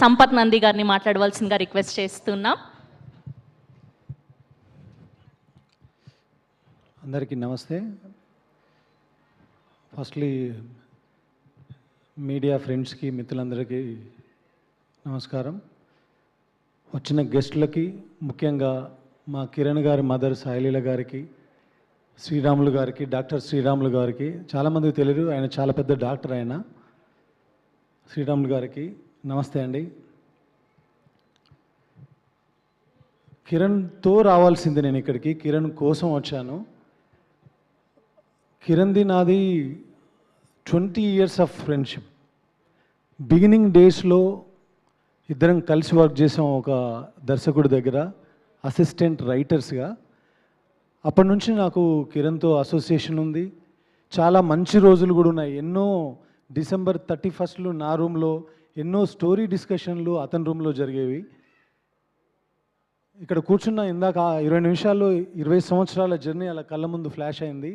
సంపత్ నంది గారిని మాట్లాడవలసిందిగా రిక్వెస్ట్ చేస్తున్నాం. అందరికీ నమస్తే. ఫస్ట్లీ మీడియా ఫ్రెండ్స్కి, మిత్రులందరికీ నమస్కారం. వచ్చిన గెస్టులకి, ముఖ్యంగా మా కిరణ్ గారి మదర్ సాయిలీల గారికి, శ్రీరాములు గారికి, డాక్టర్ శ్రీరాములు గారికి, చాలామందికి తెలియదు, ఆయన చాలా పెద్ద డాక్టర్. ఆయన శ్రీరాములు గారికి నమస్తే అండి. కిరణ్తో రావాల్సింది నేను ఇక్కడికి, కిరణ్ కోసం వచ్చాను. కిరణ్ది నాది 20 years ఆఫ్ ఫ్రెండ్షిప్. బిగినింగ్ డేస్లో ఇద్దరం కలిసి వర్క్ చేసాం ఒక దర్శకుడి దగ్గర అసిస్టెంట్ రైటర్స్గా. అప్పటి నుంచి నాకు కిరణ్తో అసోసియేషన్ ఉంది. చాలా మంచి రోజులు కూడా ఉన్నాయి. ఎన్నో December 31st నా రూమ్లో ఎన్నో స్టోరీ డిస్కషన్లు అతని రూమ్లో జరిగేవి. ఇక్కడ కూర్చున్న ఇందాక 20 నిమిషాల్లో 20 సంవత్సరాల జర్నీ అలా కళ్ళ ముందు ఫ్లాష్ అయింది.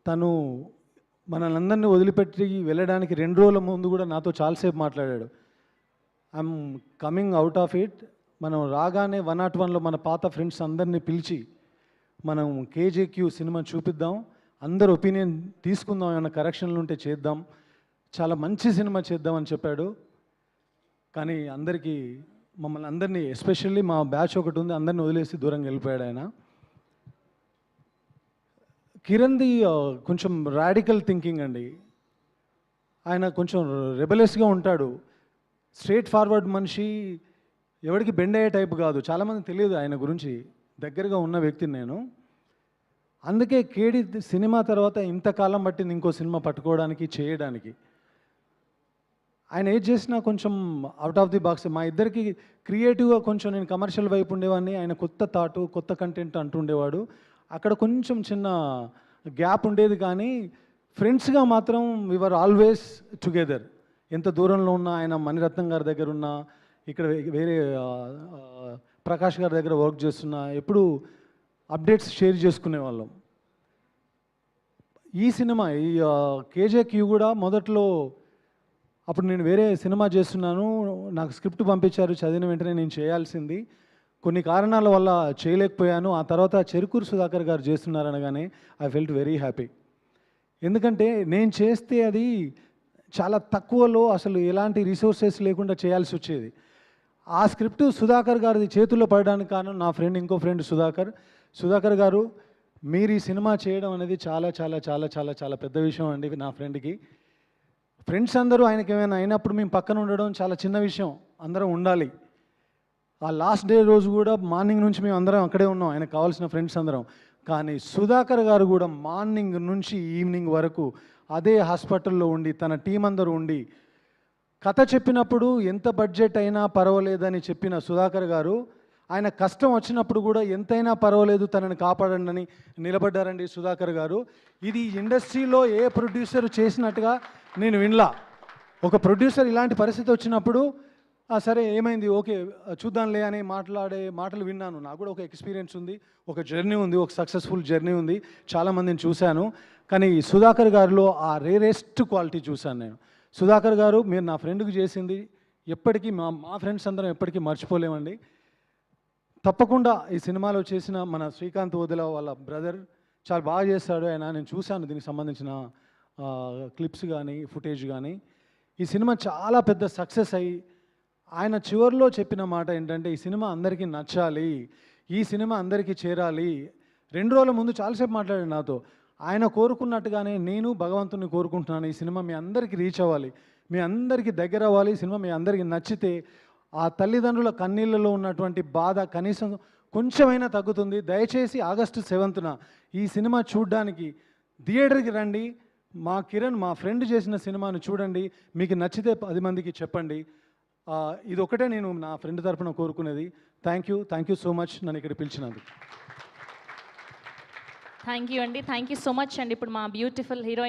తను మనల్ని వదిలిపెట్టి వెళ్ళడానికి 2 రోజుల ముందు కూడా నాతో చాలాసేపు మాట్లాడాడు. I'm coming out of it. మనం రాగానే 101లో మన పాత ఫ్రెండ్స్ అందరినీ పిలిచి మనం కేజేక్యూ సినిమా చూపిద్దాం, అందరు ఒపీనియన్ తీసుకుందాం, ఏమైనా కరెక్షన్లు ఉంటే చేద్దాం, చాలా మంచి సినిమా చేద్దాం అని చెప్పాడు. కానీ మమ్మల్ని అందరినీ, ఎస్పెషల్లీ మా బ్యాచ్ ఒకటి ఉంది, అందరిని వదిలేసి దూరంగా వెళ్ళిపోయాడు ఆయన. కిరణ్ది కొంచెం రాడికల్ థింకింగ్ అండి. ఆయన కొంచెం రెబెలస్గా ఉంటాడు. స్ట్రేట్ ఫార్వర్డ్ మనిషి, ఎవరికి బెండ్ అయ్యే టైప్ కాదు. చాలామంది తెలియదు ఆయన గురించి, దగ్గరగా ఉన్న వ్యక్తిని నేను. అందుకే కేడి సినిమా తర్వాత ఇంతకాలం పట్టింది ఇంకో సినిమా పట్టుకోవడానికి, చేయడానికి. ఆయన ఏది చేసినా కొంచెం అవుట్ ఆఫ్ ది బాక్స్. మా ఇద్దరికి క్రియేటివ్గా కొంచెం నేను కమర్షియల్ వైపు ఉండేవాడిని, ఆయన కొత్త థాటు, కొత్త కంటెంట్ అంటుండేవాడు. అక్కడ కొంచెం చిన్న గ్యాప్ ఉండేది. కానీ ఫ్రెండ్స్గా మాత్రం వి వర్ ఆల్వేస్ టుగెదర్. ఎంత దూరంలో ఉన్నా, ఆయన మణిరత్నం గారి దగ్గర ఉన్నా, ఇక్కడ వేరే ప్రకాష్ గారి దగ్గర వర్క్ చేస్తున్నా, ఎప్పుడు అప్డేట్స్ షేర్ చేసుకునేవాళ్ళం. ఈ సినిమా, ఈ కేజేక్యూ కూడా మొదట్లో అప్పుడు నేను వేరే సినిమా చేస్తున్నాను, నాకు స్క్రిప్ట్ పంపించారు, చదివిన వెంటనే నేను చేయాల్సింది. కొన్ని కారణాల వల్ల చేయలేకపోయాను. ఆ తర్వాత చెరుకూరు సుధాకర్ గారు చేస్తున్నారనగానే ఐ ఫెల్ట్ వెరీ హ్యాపీ. ఎందుకంటే నేను చేస్తే అది చాలా తక్కువలో, అసలు ఎలాంటి రిసోర్సెస్ లేకుండా చేయాల్సి వచ్చేది. ఆ స్క్రిప్ట్ సుధాకర్ గారి చేతుల్లో పడడానికి కారణం నా ఫ్రెండ్, ఇంకో ఫ్రెండ్ సుధాకర్ గారు. మీరు ఈ సినిమా చేయడం అనేది చాలా చాలా చాలా చాలా చాలా పెద్ద విషయం అండి. నా ఫ్రెండ్కి ఫ్రెండ్స్ అందరూ ఆయనకి ఏమైనా అయినప్పుడు మేము పక్కన ఉండడం చాలా చిన్న విషయం. అందరం ఉండాలి. ఆ లాస్ట్ డే రోజు కూడా మార్నింగ్ నుంచి మేము అందరం అక్కడే ఉన్నాం, ఆయనకు కావాల్సిన ఫ్రెండ్స్ అందరం. కానీ సుధాకర్ గారు కూడా మార్నింగ్ నుంచి ఈవినింగ్ వరకు అదే హాస్పిటల్లో ఉండి, తన టీం అందరూ ఉండి, కథ చెప్పినప్పుడు ఎంత బడ్జెట్ అయినా పర్వాలేదని చెప్పిన సుధాకర్ గారు, ఆయన కష్టం వచ్చినప్పుడు కూడా ఎంతైనా పర్వాలేదు తనని కాపాడండి అని నిలబడ్డారండి సుధాకర్ గారు. ఇది ఇండస్ట్రీలో ఏ ప్రొడ్యూసర్ చేసినట్టుగా నేను వినలా. ఒక ప్రొడ్యూసర్ ఇలాంటి పరిస్థితి వచ్చినప్పుడు సరే ఏమైంది, ఓకే చూద్దాంలే అని మాట్లాడే మాటలు విన్నాను. నాకు కూడా ఒక ఎక్స్పీరియన్స్ ఉంది, ఒక జర్నీ ఉంది, ఒక సక్సెస్ఫుల్ జర్నీ ఉంది, చాలామందిని చూశాను. కానీ సుధాకర్ గారిలో ఆ రేరెస్ట్ క్వాలిటీ చూశాను నేను. సుధాకర్ గారు, మీరు నా ఫ్రెండ్కి చేసింది ఎప్పటికీ మా ఫ్రెండ్స్ అందరం ఎప్పటికీ మర్చిపోలేమండి. తప్పకుండా ఈ సినిమాలో చేసిన మన శ్రీకాంత్ వదిల వాళ్ళ బ్రదర్ చాలా బాగా చేస్తాడు ఆయన. నేను చూశాను దీనికి సంబంధించిన క్లిప్స్ కానీ, ఫుటేజ్ కానీ. ఈ సినిమా చాలా పెద్ద సక్సెస్ అయ్యి, ఆయన చివరిలో చెప్పిన మాట ఏంటంటే, ఈ సినిమా అందరికీ నచ్చాలి, ఈ సినిమా అందరికీ చేరాలి. 2 రోజుల ముందు చాలాసేపు మాట్లాడాడు నాతో. ఆయన కోరుకున్నట్టుగానే నేను భగవంతుని కోరుకుంటున్నాను, ఈ సినిమా మీ అందరికీ రీచ్ అవ్వాలి, మీ అందరికీ దగ్గర అవ్వాలి, ఈ సినిమా మీ అందరికీ నచ్చితే ఆ తల్లిదండ్రుల కన్నీళ్ళలో ఉన్నటువంటి బాధ కనీసం కొంచెమైనా తగ్గుతుంది. దయచేసి August 7th ఈ సినిమా చూడడానికి థియేటర్కి రండి. మా కిరణ్, మా ఫ్రెండ్ చేసిన సినిమాను చూడండి, మీకు నచ్చితే 10 మందికి చెప్పండి. ఇది ఒకటే నేను నా ఫ్రెండ్ తరఫున కోరుకునేది. థ్యాంక్ యూ సో మచ్ నన్ను ఇక్కడ పిలిచినందుకు. థ్యాంక్ యూ అండి, థ్యాంక్ యూ సో మచ్ అండి. ఇప్పుడు మా బ్యూటిఫుల్ హీరోయిన్